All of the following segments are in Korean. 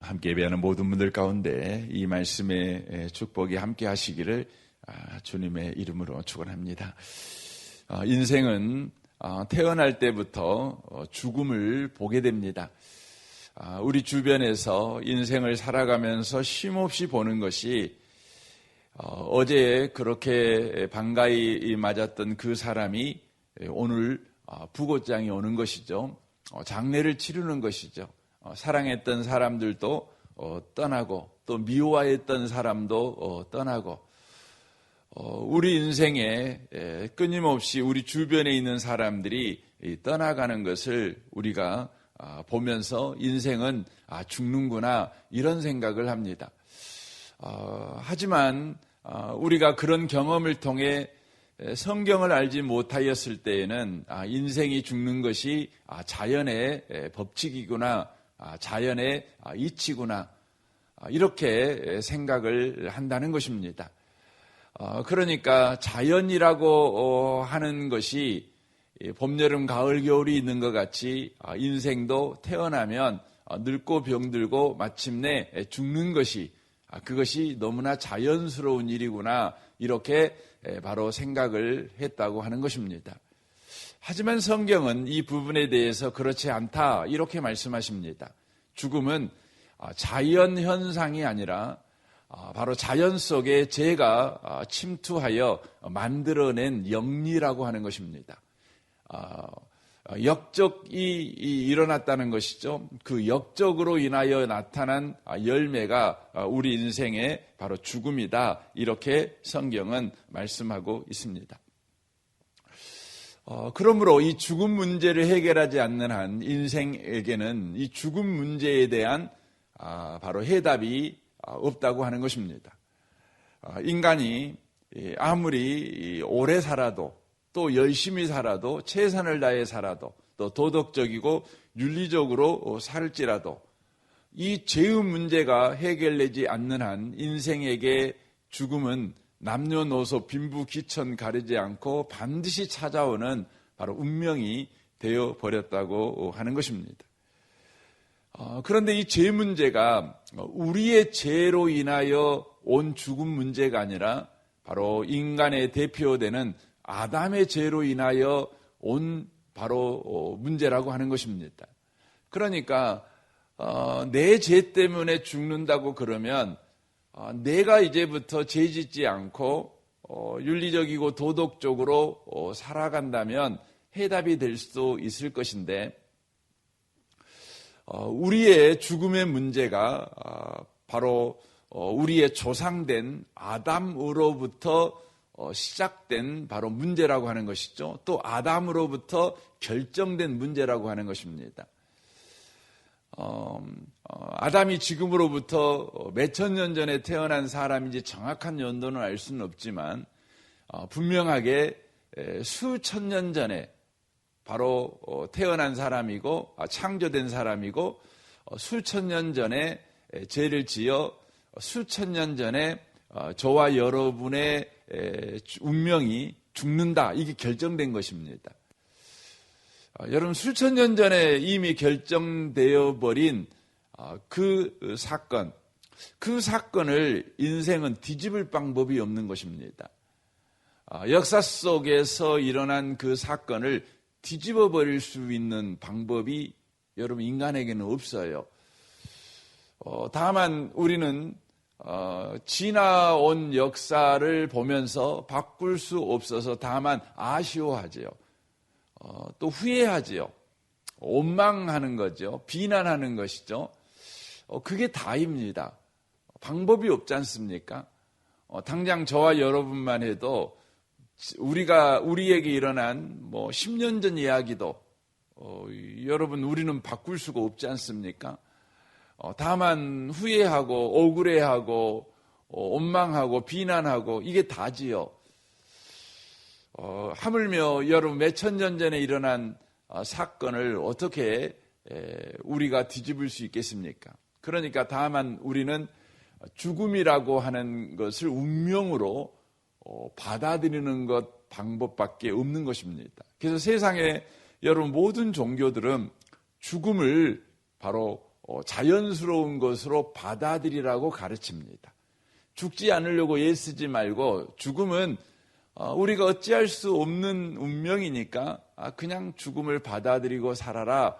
함께 예배하는 모든 분들 가운데 이 말씀의 축복이 함께 하시기를 주님의 이름으로 축원합니다. 인생은 태어날 때부터 죽음을 보게 됩니다. 우리 주변에서 인생을 살아가면서 쉼없이 보는 것이 어제 그렇게 반가이 맞았던 그 사람이 오늘 부고장이 오는 것이죠. 장례를 치르는 것이죠. 사랑했던 사람들도 떠나고 또 미워했던 사람도 떠나고 우리 인생에 끊임없이 우리 주변에 있는 사람들이 떠나가는 것을 우리가 보면서 인생은 죽는구나 이런 생각을 합니다. 하지만 우리가 그런 경험을 통해 성경을 알지 못하였을 때에는 인생이 죽는 것이 자연의 법칙이구나, 자연의 이치구나 이렇게 생각을 한다는 것입니다. 그러니까 자연이라고 하는 것이 봄, 여름, 가을, 겨울이 있는 것 같이 인생도 태어나면 늙고 병들고 마침내 죽는 것이 그것이 너무나 자연스러운 일이구나 이렇게 바로 생각을 했다고 하는 것입니다. 하지만 성경은 이 부분에 대해서 그렇지 않다 이렇게 말씀하십니다. 죽음은 자연 현상이 아니라 바로 자연 속에 죄가 침투하여 만들어낸 영리라고 하는 것입니다. 역적이 일어났다는 것이죠. 그 역적으로 인하여 나타난 열매가 우리 인생의 바로 죽음이다 이렇게 성경은 말씀하고 있습니다. 그러므로 이 죽음 문제를 해결하지 않는 한 인생에게는 이 죽음 문제에 대한 바로 해답이 없다고 하는 것입니다. 인간이 아무리 오래 살아도 또 열심히 살아도 최선을 다해 살아도 또 도덕적이고 윤리적으로 살지라도 이 죄의 문제가 해결되지 않는 한 인생에게 죽음은 남녀노소 빈부귀천 가리지 않고 반드시 찾아오는 바로 운명이 되어버렸다고 하는 것입니다. 그런데 이 죄 문제가 우리의 죄로 인하여 온 죽음 문제가 아니라 바로 인간의 대표되는 아담의 죄로 인하여 온 바로 문제라고 하는 것입니다. 그러니까 내 죄 때문에 죽는다고 그러면 내가 이제부터 죄 짓지 않고 윤리적이고 도덕적으로 살아간다면 해답이 될 수도 있을 것인데 우리의 죽음의 문제가 바로 우리의 조상된 아담으로부터 시작된 바로 문제라고 하는 것이죠. 또 아담으로부터 결정된 문제라고 하는 것입니다. 아담이 지금으로부터 몇천 년 전에 태어난 사람인지 정확한 연도는 알 수는 없지만 분명하게 수천 년 전에 바로 태어난 사람이고 창조된 사람이고 수천 년 전에 죄를 지어 수천 년 전에 저와 여러분의 운명이 죽는다 이게 결정된 것입니다. 여러분 수천 년 전에 이미 결정되어 버린 그 사건을 인생은 뒤집을 방법이 없는 것입니다. 역사 속에서 일어난 그 사건을 뒤집어 버릴 수 있는 방법이 여러분 인간에게는 없어요. 다만 우리는 지나온 역사를 보면서 바꿀 수 없어서 다만 아쉬워하지요. 또 후회하지요. 원망하는 거죠. 비난하는 것이죠. 그게 다입니다. 방법이 없지 않습니까? 당장 저와 여러분만 해도 우리에게 일어난 10년 전 이야기도 여러분 우리는 바꿀 수가 없지 않습니까? 다만 후회하고 억울해하고 원망하고 비난하고 이게 다지요. 하물며 여러분 몇천 년 전에 일어난 사건을 어떻게 우리가 뒤집을 수 있겠습니까? 그러니까 다만 우리는 죽음이라고 하는 것을 운명으로 받아들이는 것 방법밖에 없는 것입니다. 그래서 세상에 여러분 모든 종교들은 죽음을 바로 자연스러운 것으로 받아들이라고 가르칩니다. 죽지 않으려고 애쓰지 말고 죽음은 우리가 어찌할 수 없는 운명이니까 그냥 죽음을 받아들이고 살아라,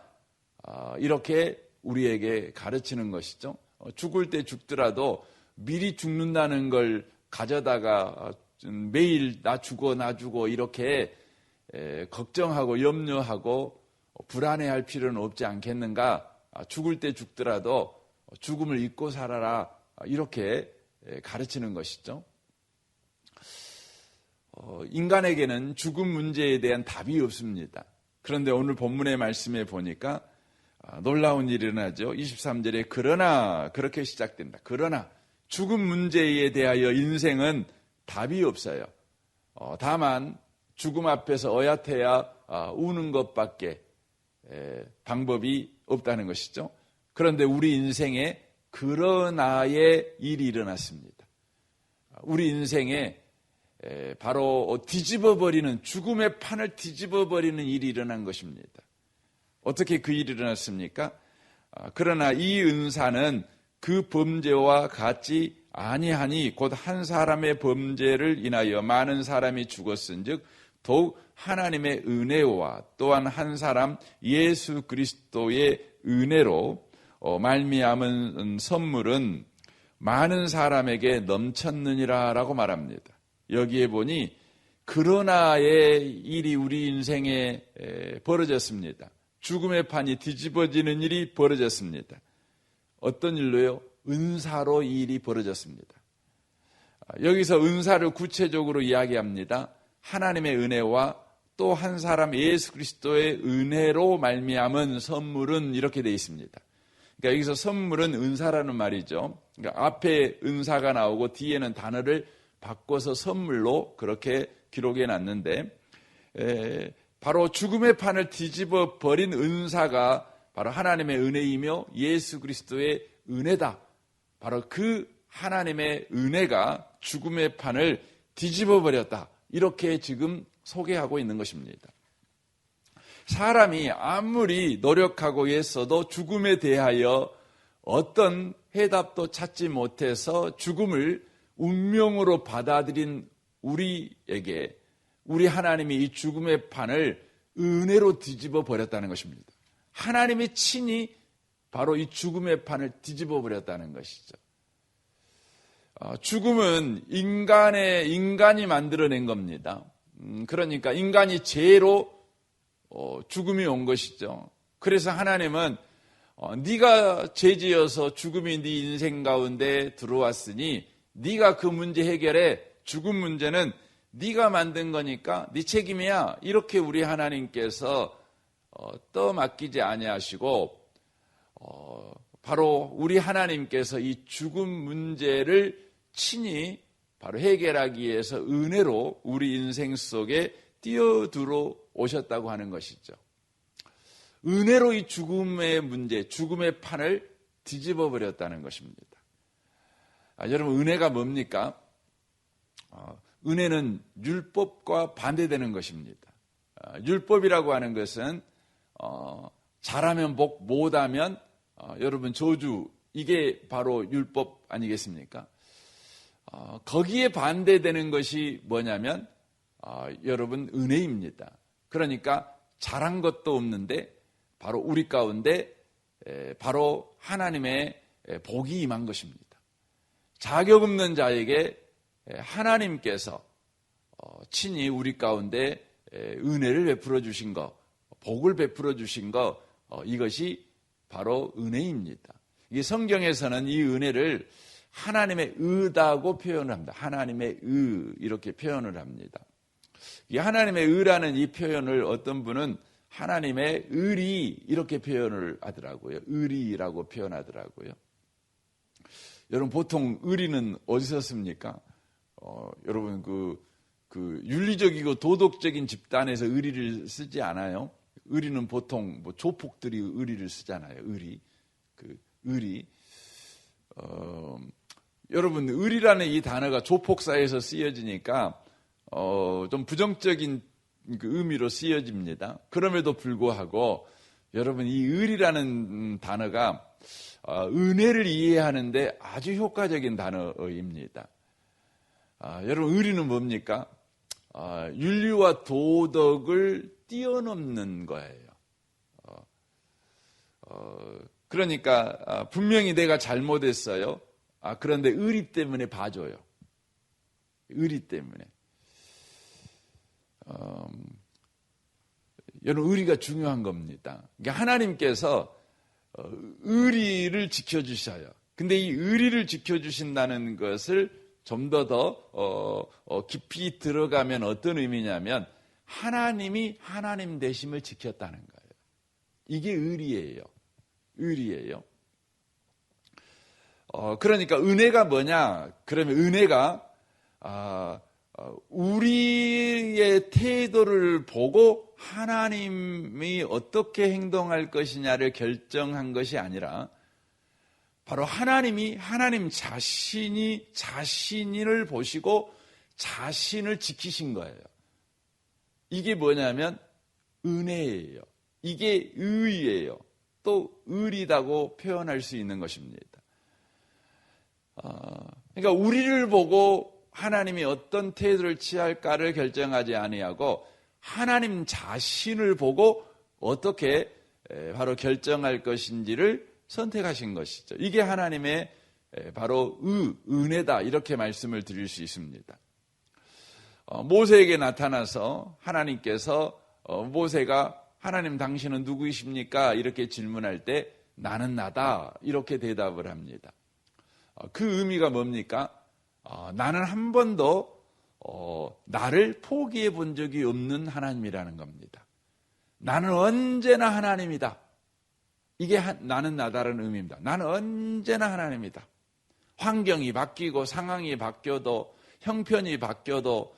이렇게 우리에게 가르치는 것이죠. 죽을 때 죽더라도 미리 죽는다는 걸 가져다가 매일 나 죽어 이렇게 걱정하고 염려하고 불안해할 필요는 없지 않겠는가. 죽을 때 죽더라도 죽음을 잊고 살아라, 이렇게 가르치는 것이죠. 인간에게는 죽음 문제에 대한 답이 없습니다. 그런데 오늘 본문의 말씀에 보니까 놀라운 일이 일어나죠. 23절에 그러나, 그렇게 시작된다. 그러나 죽음 문제에 대하여 인생은 답이 없어요. 다만 죽음 앞에서 어야태야 우는 것밖에 방법이 없다는 것이죠. 그런데 우리 인생에 그러나의 일이 일어났습니다. 우리 인생에 바로 뒤집어버리는, 죽음의 판을 뒤집어버리는 일이 일어난 것입니다. 어떻게 그 일이 일어났습니까? 그러나 이 은사는 그 범죄와 같지 아니하니 곧 한 사람의 범죄를 인하여 많은 사람이 죽었은즉 더욱 하나님의 은혜와 또한 한 사람 예수 그리스도의 은혜로 말미암은 선물은 많은 사람에게 넘쳤느니라라고 말합니다. 여기에 보니 그러나의 일이 우리 인생에 벌어졌습니다. 죽음의 판이 뒤집어지는 일이 벌어졌습니다. 어떤 일로요? 은사로 이 일이 벌어졌습니다. 여기서 은사를 구체적으로 이야기합니다. 하나님의 은혜와 또 한 사람 예수 그리스도의 은혜로 말미암은 선물은, 이렇게 되어 있습니다. 그러니까 여기서 선물은 은사라는 말이죠. 그러니까 앞에 은사가 나오고 뒤에는 단어를 바꿔서 선물로 그렇게 기록해 놨는데, 바로 죽음의 판을 뒤집어 버린 은사가 바로 하나님의 은혜이며 예수 그리스도의 은혜다. 바로 그 하나님의 은혜가 죽음의 판을 뒤집어 버렸다, 이렇게 지금 소개하고 있는 것입니다. 사람이 아무리 노력하고 애써도 죽음에 대하여 어떤 해답도 찾지 못해서 죽음을 운명으로 받아들인 우리에게 우리 하나님이 이 죽음의 판을 은혜로 뒤집어 버렸다는 것입니다. 하나님이 친히 바로 이 죽음의 판을 뒤집어 버렸다는 것이죠. 죽음은 인간이 만들어낸 겁니다. 그러니까 인간이 죄로 죽음이 온 것이죠. 그래서 하나님은 네가 죄지어서 죽음이 네 인생 가운데 들어왔으니 네가 그 문제 해결해. 죽음 문제는 네가 만든 거니까 네 책임이야. 이렇게 우리 하나님께서 떠맡기지 아니하시고 바로 우리 하나님께서 이 죽음 문제를 친히 바로 해결하기 위해서 은혜로 우리 인생 속에 뛰어들어 오셨다고 하는 것이죠. 은혜로 이 죽음의 문제, 죽음의 판을 뒤집어 버렸다는 것입니다. 여러분, 은혜가 뭡니까? 은혜는 율법과 반대되는 것입니다. 율법이라고 하는 것은 잘하면 복, 못하면 여러분 저주, 이게 바로 율법 아니겠습니까? 거기에 반대되는 것이 뭐냐면 여러분 은혜입니다. 그러니까 잘한 것도 없는데 바로 우리 가운데 바로 하나님의 복이 임한 것입니다. 자격 없는 자에게 하나님께서 친히 우리 가운데 은혜를 베풀어 주신 것, 복을 베풀어 주신 것, 이것이 바로 은혜입니다. 이 성경에서는 이 은혜를 하나님의 의다고 표현을 합니다. 하나님의 의, 이렇게 표현을 합니다. 이 하나님의 의라는 이 표현을 어떤 분은 하나님의 의리, 이렇게 표현을 하더라고요. 의리라고 표현하더라고요. 여러분, 보통 의리는 어디서 씁니까? 여러분 그 윤리적이고 도덕적인 집단에서 의리를 쓰지 않아요. 의리는 보통 뭐 조폭들이 의리를 쓰잖아요. 의리. 여러분, 의리라는 이 단어가 조폭사에서 쓰여지니까 좀 부정적인 그 의미로 쓰여집니다. 그럼에도 불구하고 여러분, 이 의리라는 단어가 은혜를 이해하는데 아주 효과적인 단어입니다. 여러분, 의리는 뭡니까? 윤리와 도덕을 뛰어넘는 거예요. 그러니까 분명히 내가 잘못했어요. 그런데 의리 때문에 봐줘요. 의리 때문에. 여러분, 의리가 중요한 겁니다. 그러니까 하나님께서 의리를 지켜주셔요. 근데 이 의리를 지켜주신다는 것을 좀 더 깊이 들어가면 어떤 의미냐면 하나님이 하나님 되심을 지켰다는 거예요. 이게 의리예요. 의리예요. 그러니까 은혜가 뭐냐? 그러면 은혜가 우리의 태도를 보고 하나님이 어떻게 행동할 것이냐를 결정한 것이 아니라 바로 하나님이 하나님 자신을 보시고 자신을 지키신 거예요. 이게 뭐냐면 은혜예요. 이게 의예요. 또 의리다고 표현할 수 있는 것입니다. 그러니까 우리를 보고 하나님이 어떤 태도를 취할까를 결정하지 아니하고 하나님 자신을 보고 어떻게 바로 결정할 것인지를 선택하신 것이죠. 이게 하나님의 바로 은혜다, 이렇게 말씀을 드릴 수 있습니다. 모세에게 나타나서 하나님께서 모세가 하나님 당신은 누구이십니까? 이렇게 질문할 때 나는 나다, 이렇게 대답을 합니다. 그 의미가 뭡니까? 나는 한 번도 나를 포기해 본 적이 없는 하나님이라는 겁니다. 나는 언제나 하나님이다. 이게 나는 나다라는 의미입니다. 나는 언제나 하나님이다. 환경이 바뀌고 상황이 바뀌어도 형편이 바뀌어도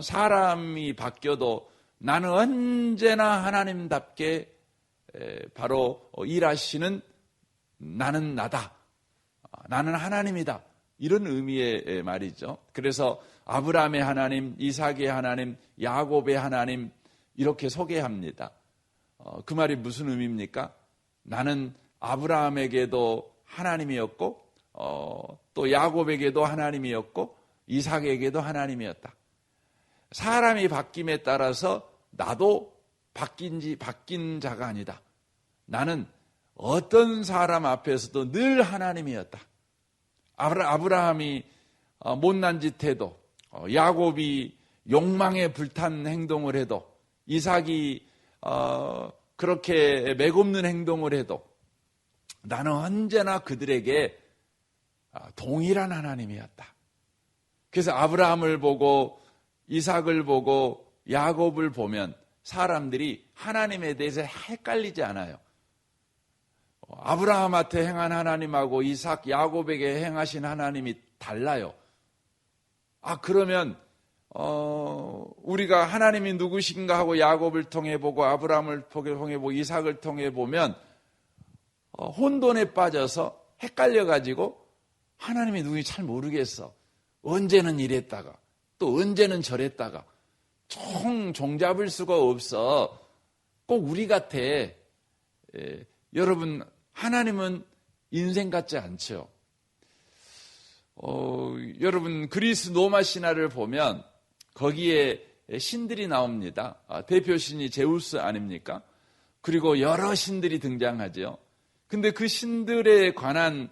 사람이 바뀌어도 나는 언제나 하나님답게 바로 일하시는 나는 나다. 나는 하나님이다. 이런 의미의 말이죠. 그래서 아브라함의 하나님, 이삭의 하나님, 야곱의 하나님 이렇게 소개합니다. 그 말이 무슨 의미입니까? 나는 아브라함에게도 하나님이었고 또 야곱에게도 하나님이었고 이삭에게도 하나님이었다. 사람이 바뀜에 따라서 나도 바뀐 자가 아니다. 나는 어떤 사람 앞에서도 늘 하나님이었다. 아브라함이 못난 짓 해도 야곱이 욕망에 불탄 행동을 해도 이삭이 그렇게 맥없는 행동을 해도 나는 언제나 그들에게 동일한 하나님이었다. 그래서 아브라함을 보고 이삭을 보고 야곱을 보면 사람들이 하나님에 대해서 헷갈리지 않아요. 아브라함한테 행한 하나님하고 이삭, 야곱에게 행하신 하나님이 달라요. 그러면 우리가 하나님이 누구신가 하고 야곱을 통해 보고 아브라함을 통해 보고 이삭을 통해 보면 혼돈에 빠져서 헷갈려가지고 하나님이 누구인지 잘 모르겠어. 언제는 이랬다가 또 언제는 저랬다가 종잡을 수가 없어. 꼭 우리 같아. 여러분, 하나님은 인생 같지 않죠. 여러분, 그리스 로마 신화를 보면 거기에 신들이 나옵니다. 대표 신이 제우스 아닙니까? 그리고 여러 신들이 등장하죠. 근데 그 신들에 관한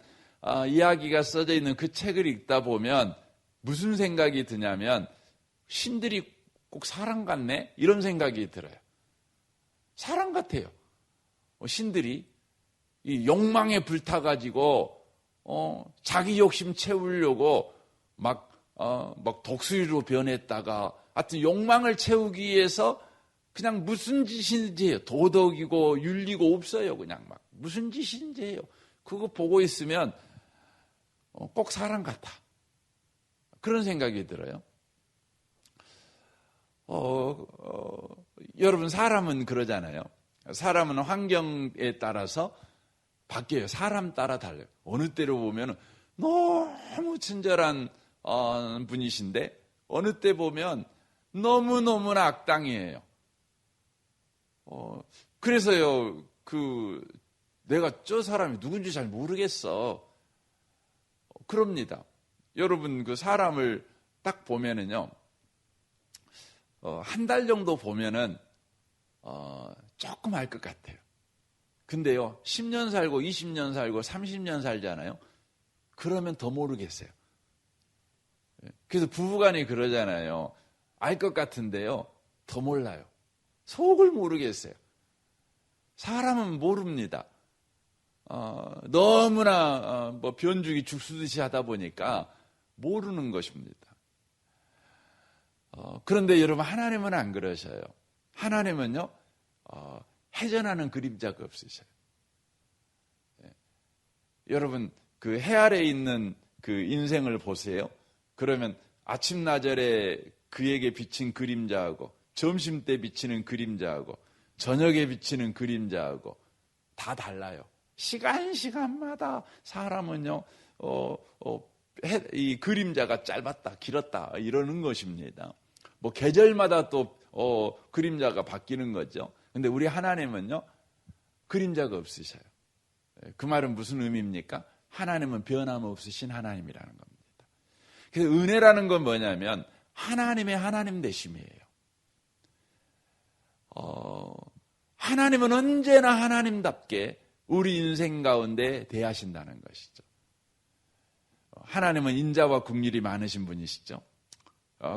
이야기가 써져 있는 그 책을 읽다 보면 무슨 생각이 드냐면 신들이 꼭 사람 같네? 이런 생각이 들어요. 사람 같아요. 신들이 이 욕망에 불타가지고 자기 욕심 채우려고 막 독수리로 변했다가 하여튼 욕망을 채우기 위해서 그냥 무슨 짓인지 해요. 도덕이고 윤리고 없어요. 그냥 막 무슨 짓인지 해요. 그거 보고 있으면 꼭 사람 같아. 그런 생각이 들어요. 여러분, 사람은 그러잖아요. 사람은 환경에 따라서 바뀌어요. 사람 따라 달라요. 어느 때로 보면 너무 친절한 분이신데 어느 때 보면 너무너무나 악당이에요. 그래서요, 내가 저 사람이 누군지 잘 모르겠어. 그럽니다. 여러분 그 사람을 딱 보면은요, 한 달 정도 보면은 조금 알 것 같아요. 근데요, 10년 살고 20년 살고 30년 살잖아요. 그러면 더 모르겠어요. 그래서 부부간이 그러잖아요. 알 것 같은데요, 더 몰라요. 속을 모르겠어요. 사람은 모릅니다. 너무나 뭐 변죽이 죽수듯이 하다 보니까 모르는 것입니다. 그런데 여러분, 하나님은 안 그러셔요. 하나님은요, 해전하는 그림자가 없으셔요. 여러분, 그 해 아래에 있는 그 인생을 보세요. 그러면 아침나절에 그에게 비친 그림자하고 점심 때 비치는 그림자하고 저녁에 비치는 그림자하고 다 달라요. 시간마다 사람은요, 이 그림자가 짧았다, 길었다 이러는 것입니다. 뭐 계절마다 또 그림자가 바뀌는 거죠. 근데 우리 하나님은요, 그림자가 없으셔요. 그 말은 무슨 의미입니까? 하나님은 변함없으신 하나님이라는 겁니다. 그래서 은혜라는 건 뭐냐면 하나님의 하나님 되심이에요. 하나님은 언제나 하나님답게 우리 인생 가운데 대하신다는 것이죠. 하나님은 인자와 긍휼이 많으신 분이시죠.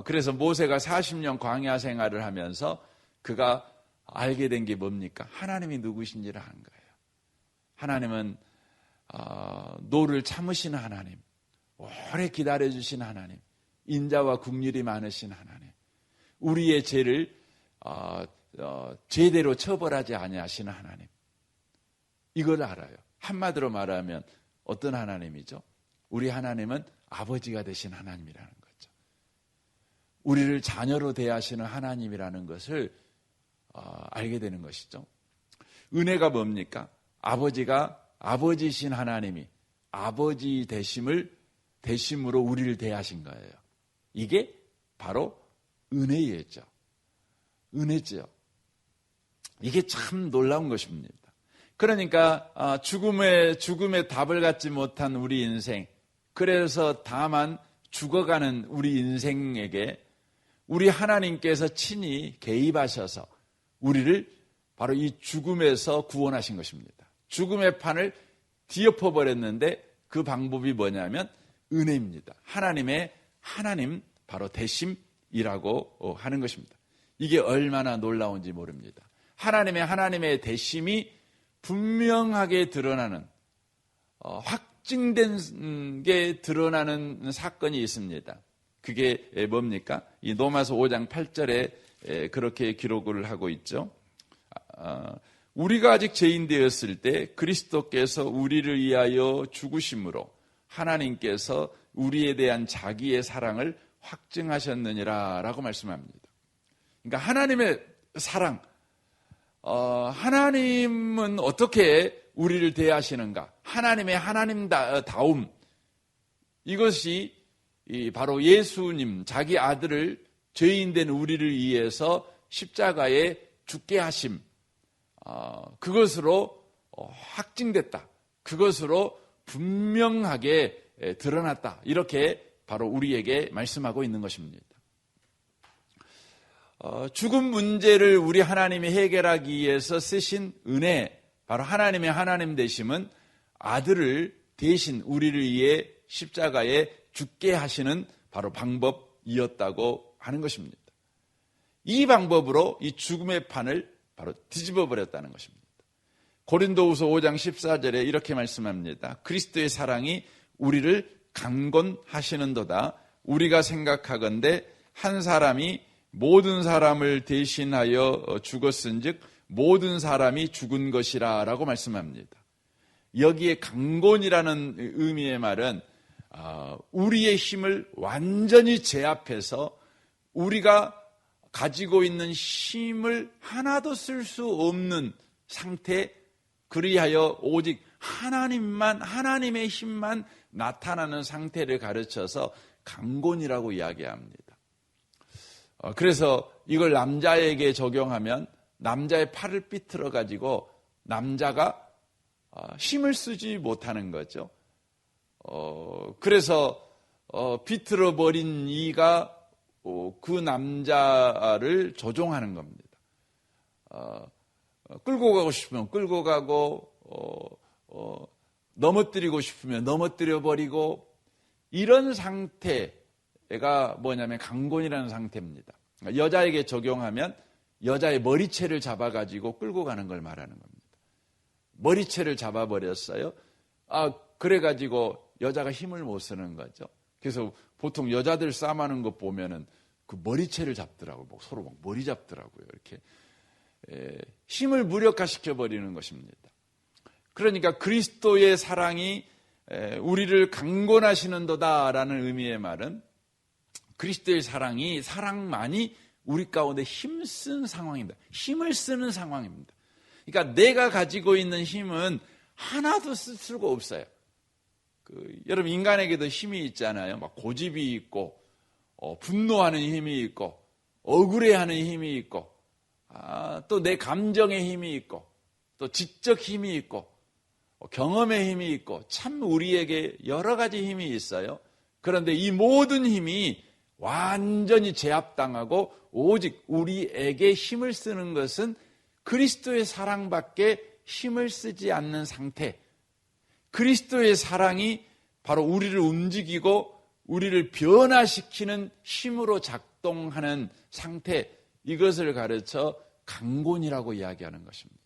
그래서 모세가 40년 광야 생활을 하면서 그가 알게 된 게 뭡니까? 하나님이 누구신지를 안 거예요. 하나님은 노를 참으시는 하나님, 오래 기다려주신 하나님, 인자와 긍휼이 많으신 하나님, 우리의 죄를 제대로 처벌하지 아니하시는 하나님, 이걸 알아요. 한마디로 말하면 어떤 하나님이죠? 우리 하나님은 아버지가 되신 하나님이라는 거죠. 우리를 자녀로 대하시는 하나님이라는 것을 알게 되는 것이죠. 은혜가 뭡니까? 아버지가 아버지신 하나님이 아버지 대심으로 우리를 대하신 거예요. 이게 바로 은혜였죠. 은혜죠. 이게 참 놀라운 것입니다. 그러니까 죽음의 답을 갖지 못한 우리 인생, 그래서 다만 죽어가는 우리 인생에게 우리 하나님께서 친히 개입하셔서 우리를 바로 이 죽음에서 구원하신 것입니다. 죽음의 판을 뒤엎어버렸는데 그 방법이 뭐냐면 은혜입니다. 하나님의 하나님, 바로 대심이라고 하는 것입니다. 이게 얼마나 놀라운지 모릅니다. 하나님의 대심이 분명하게 드러나는, 확증된 게 드러나는 사건이 있습니다. 그게 뭡니까? 이 로마서 5장 8절에 그렇게 기록을 하고 있죠. 우리가 아직 죄인 되었을 때 그리스도께서 우리를 위하여 죽으심으로 하나님께서 우리에 대한 자기의 사랑을 확증하셨느니라 라고 말씀합니다. 그러니까 하나님의 사랑, 하나님은 어떻게 우리를 대하시는가? 하나님의 하나님다움, 이것이 바로 예수님, 자기 아들을 죄인된 우리를 위해서 십자가에 죽게 하심, 그것으로 확증됐다. 그것으로 분명하게 드러났다. 이렇게 바로 우리에게 말씀하고 있는 것입니다. 죽음 문제를 우리 하나님이 해결하기 위해서 쓰신 은혜, 바로 하나님의 하나님 되심은 아들을 대신 우리를 위해 십자가에 죽게 하시는 바로 방법이었다고 하는 것입니다. 이 방법으로 이 죽음의 판을 바로 뒤집어 버렸다는 것입니다. 고린도후서 5장 14절에 이렇게 말씀합니다. 그리스도의 사랑이 우리를 강권하시는도다. 우리가 생각하건대 한 사람이 모든 사람을 대신하여 죽었은즉 모든 사람이 죽은 것이라 라고 말씀합니다. 여기에 강권이라는 의미의 말은 우리의 힘을 완전히 제압해서 우리가 가지고 있는 힘을 하나도 쓸 수 없는 상태, 그리하여 오직 하나님의 힘만 나타나는 상태를 가르쳐서 강권이라고 이야기합니다. 그래서 이걸 남자에게 적용하면 남자의 팔을 삐틀어 가지고 남자가 힘을 쓰지 못하는 거죠. 그래서 비틀어 버린 이가 그 남자를 조종하는 겁니다. 끌고 가고 싶으면 끌고 가고 넘어뜨리고 싶으면 넘어뜨려 버리고, 이런 상태가 뭐냐면 강곤이라는 상태입니다. 여자에게 적용하면 여자의 머리채를 잡아가지고 끌고 가는 걸 말하는 겁니다. 머리채를 잡아버렸어요. 그래가지고 여자가 힘을 못 쓰는 거죠. 그래서 보통 여자들 싸움하는 거 보면은 그 머리채를 잡더라고요. 서로 막 머리 잡더라고요. 이렇게 힘을 무력화시켜 버리는 것입니다. 그러니까 그리스도의 사랑이 우리를 강권하시는도다라는 의미의 말은, 그리스도의 사랑만이 우리 가운데 힘쓴 상황입니다. 힘을 쓰는 상황입니다. 그러니까 내가 가지고 있는 힘은 하나도 쓸 수가 없어요. 여러분, 인간에게도 힘이 있잖아요. 막 고집이 있고, 분노하는 힘이 있고, 억울해하는 힘이 있고, 또 내 감정의 힘이 있고, 또 지적 힘이 있고, 경험의 힘이 있고, 참 우리에게 여러 가지 힘이 있어요. 그런데 이 모든 힘이 완전히 제압당하고 오직 우리에게 힘을 쓰는 것은 그리스도의 사랑밖에 힘을 쓰지 않는 상태. 그리스도의 사랑이 바로 우리를 움직이고 우리를 변화시키는 힘으로 작동하는 상태, 이것을 가르쳐 강곤이라고 이야기하는 것입니다.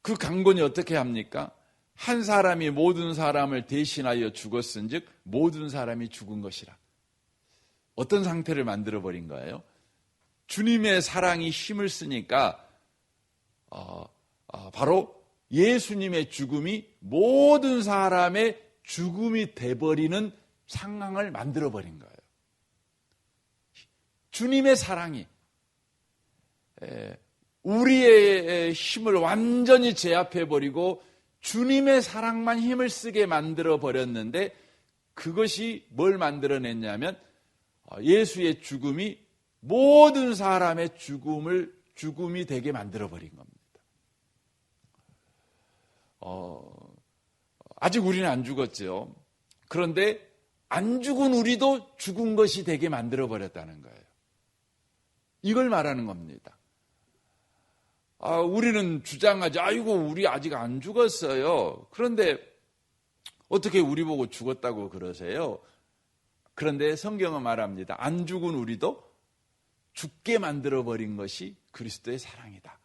그 강곤이 어떻게 합니까? 한 사람이 모든 사람을 대신하여 죽었은즉 모든 사람이 죽은 것이라. 어떤 상태를 만들어버린 거예요? 주님의 사랑이 힘을 쓰니까 바로 예수님의 죽음이 모든 사람의 죽음이 돼버리는 상황을 만들어버린 거예요. 주님의 사랑이 우리의 힘을 완전히 제압해버리고 주님의 사랑만 힘을 쓰게 만들어버렸는데, 그것이 뭘 만들어냈냐면 예수의 죽음이 모든 사람의 죽음이 되게 만들어버린 겁니다. 아직 우리는 안 죽었죠. 그런데 안 죽은 우리도 죽은 것이 되게 만들어버렸다는 거예요. 이걸 말하는 겁니다. 우리는 주장하지, 아이고 우리 아직 안 죽었어요. 그런데 어떻게 우리 보고 죽었다고 그러세요? 그런데 성경은 말합니다. 안 죽은 우리도 죽게 만들어버린 것이 그리스도의 사랑이다.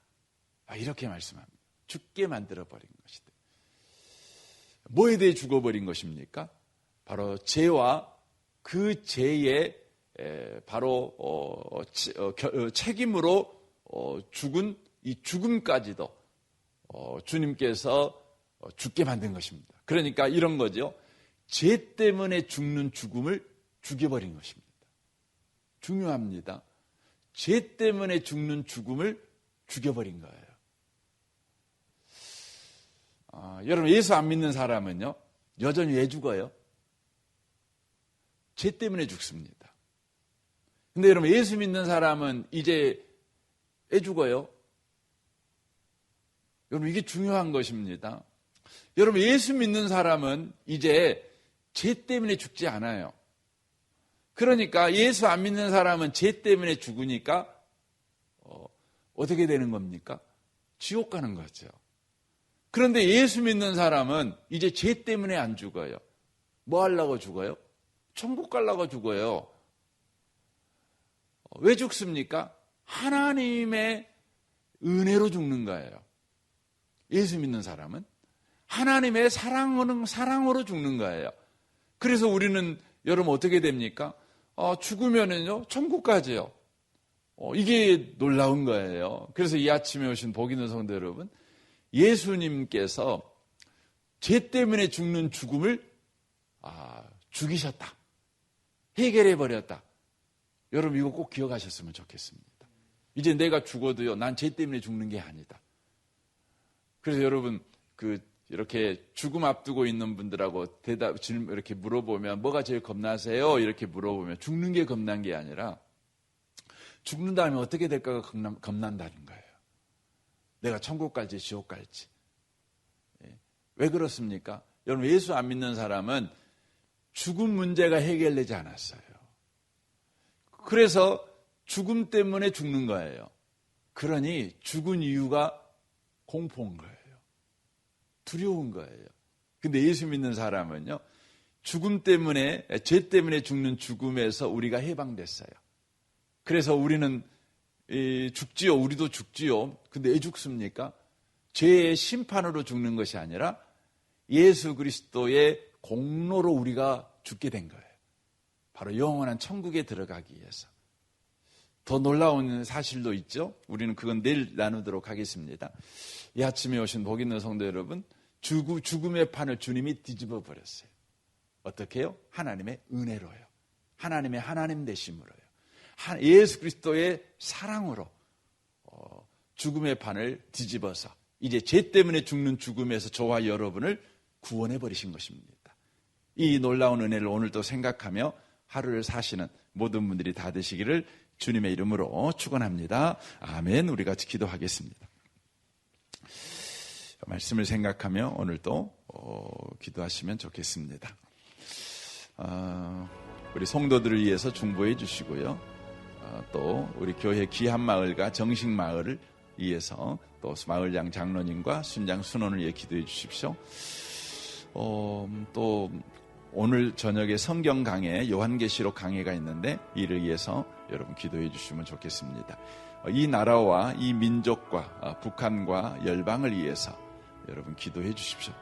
이렇게 말씀합니다. 죽게 만들어버린 것이다. 뭐에 대해 죽어버린 것입니까? 바로 죄와 그 죄의 바로 책임으로 죽은 이 죽음까지도 주님께서 죽게 만든 것입니다. 그러니까 이런 거죠. 죄 때문에 죽는 죽음을 죽여버린 것입니다. 중요합니다. 죄 때문에 죽는 죽음을 죽여버린 거예요. 여러분, 예수 안 믿는 사람은요, 여전히 왜 죽어요? 죄 때문에 죽습니다. 근데 여러분, 예수 믿는 사람은 이제 왜 죽어요? 여러분, 이게 중요한 것입니다. 여러분, 예수 믿는 사람은 이제 죄 때문에 죽지 않아요. 그러니까 예수 안 믿는 사람은 죄 때문에 죽으니까 어떻게 되는 겁니까? 지옥 가는 거죠. 그런데 예수 믿는 사람은 이제 죄 때문에 안 죽어요. 뭐 하려고 죽어요? 천국 가려고 죽어요. 왜 죽습니까? 하나님의 은혜로 죽는 거예요. 예수 믿는 사람은 하나님의 사랑으로 죽는 거예요. 그래서 우리는 여러분 어떻게 됩니까? 죽으면은요 천국 가죠. 이게 놀라운 거예요. 그래서 이 아침에 오신 복 있는 성도 여러분, 예수님께서 죄 때문에 죽는 죽음을 죽이셨다. 해결해 버렸다. 여러분 이거 꼭 기억하셨으면 좋겠습니다. 이제 내가 죽어도요, 난 죄 때문에 죽는 게 아니다. 그래서 여러분 이렇게 죽음 앞두고 있는 분들하고 이렇게 물어보면 뭐가 제일 겁나세요? 이렇게 물어보면 죽는 게 겁난 게 아니라 죽는 다음에 어떻게 될까가 겁난다는 거예요. 내가 천국 갈지 지옥 갈지. 왜 그렇습니까? 여러분, 예수 안 믿는 사람은 죽음 문제가 해결되지 않았어요. 그래서 죽음 때문에 죽는 거예요. 그러니 죽은 이유가 공포인 거예요. 두려운 거예요. 근데 예수 믿는 사람은요, 죽음 때문에, 죄 때문에 죽는 죽음에서 우리가 해방됐어요. 그래서 우리는 죽지요. 우리도 죽지요. 근데 왜 죽습니까? 죄의 심판으로 죽는 것이 아니라 예수 그리스도의 공로로 우리가 죽게 된 거예요. 바로 영원한 천국에 들어가기 위해서. 더 놀라운 사실도 있죠. 우리는 그건 내일 나누도록 하겠습니다. 이 아침에 오신 복 있는 성도 여러분, 죽음의 판을 주님이 뒤집어 버렸어요. 어떻게 해요? 하나님의 은혜로요. 하나님의 하나님 되심으로요. 예수 그리스도의 사랑으로 죽음의 판을 뒤집어서 이제 죄 때문에 죽는 죽음에서 저와 여러분을 구원해 버리신 것입니다. 이 놀라운 은혜를 오늘도 생각하며 하루를 사시는 모든 분들이 다 되시기를 주님의 이름으로 축원합니다. 아멘. 우리 같이 기도하겠습니다. 말씀을 생각하며 오늘도 기도하시면 좋겠습니다. 우리 성도들을 위해서 중보해 주시고요. 또 우리 교회 귀한 마을과 정식 마을을 위해서 또 마을장 장로님과 순장 순원을 위해 기도해 주십시오. 또 오늘 저녁에 성경 강해, 요한계시록 강해가 있는데 이를 위해서 여러분 기도해 주시면 좋겠습니다. 이 나라와 이 민족과 북한과 열방을 위해서 여러분 기도해 주십시오.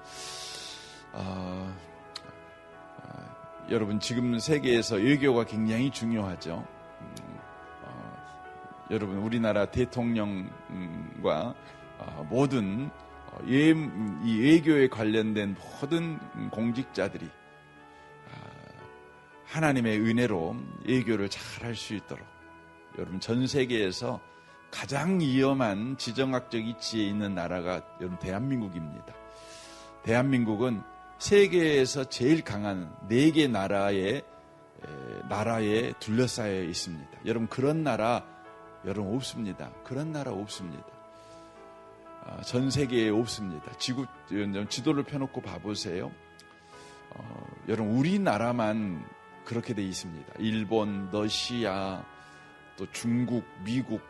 여러분 지금 세계에서 외교가 굉장히 중요하죠. 여러분 우리나라 대통령과 모든 이 외교에 관련된 모든 공직자들이 하나님의 은혜로 외교를 잘 할 수 있도록 여러분 전 세계에서 가장 위험한 지정학적 위치에 있는 나라가 여러분 대한민국입니다. 대한민국은 세계에서 제일 강한 4개 나라에 둘러싸여 있습니다. 여러분 그런 나라 여러분 없습니다. 그런 나라 없습니다. 전 세계에 없습니다. 지도를 펴놓고 봐보세요. 여러분 우리나라만 그렇게 돼 있습니다. 일본, 러시아, 또 중국, 미국.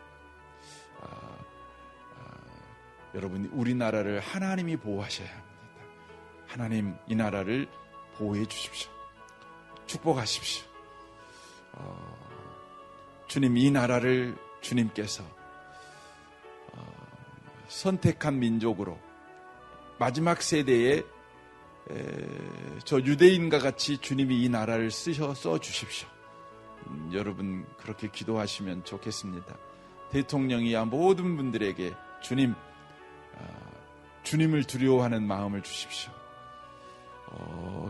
여러분 우리나라를 하나님이 보호하셔야 합니다. 하나님 이 나라를 보호해 주십시오. 축복하십시오. 주님 이 나라를 주님께서 선택한 민족으로 마지막 세대에 저 유대인과 같이 주님이 이 나라를 써 주십시오. 여러분 그렇게 기도하시면 좋겠습니다. 대통령이야 모든 분들에게 주님을 두려워하는 마음을 주십시오.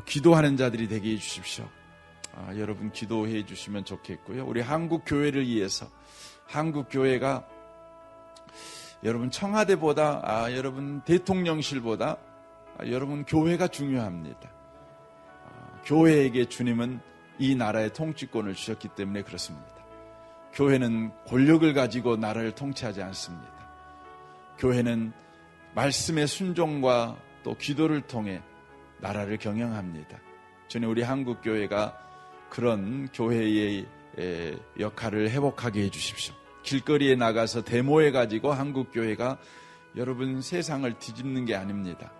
기도하는 자들이 되게 해주십시오. 여러분 기도해 주시면 좋겠고요. 우리 한국 교회를 위해서 한국 교회가 여러분 청와대보다 여러분 대통령실보다 여러분 교회가 중요합니다. 교회에게 주님은 이 나라의 통치권을 주셨기 때문에 그렇습니다. 교회는 권력을 가지고 나라를 통치하지 않습니다. 교회는 말씀의 순종과 또 기도를 통해 나라를 경영합니다. 주님 우리 한국 교회가 그런 교회의 역할을 회복하게 해주십시오. 길거리에 나가서 데모해가지고 한국 교회가 여러분 세상을 뒤집는 게 아닙니다.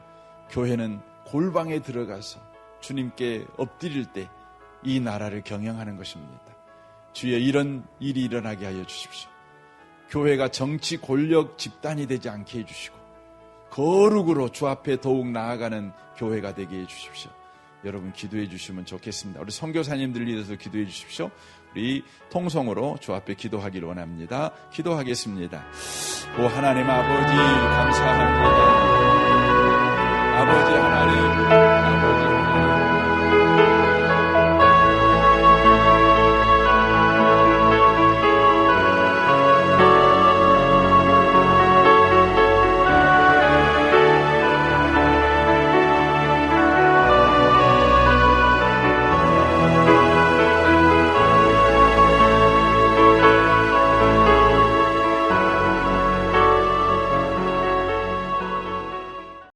교회는 골방에 들어가서 주님께 엎드릴 때 이 나라를 경영하는 것입니다. 주여 이런 일이 일어나게 하여 주십시오. 교회가 정치 권력 집단이 되지 않게 해주시고 거룩으로 주 앞에 더욱 나아가는 교회가 되게 해주십시오. 여러분 기도해 주시면 좋겠습니다. 우리 선교사님들 위해서 기도해 주십시오. 우리 통성으로 주 앞에 기도하기를 원합니다. 기도하겠습니다. 오 하나님 아버지 감사합니다.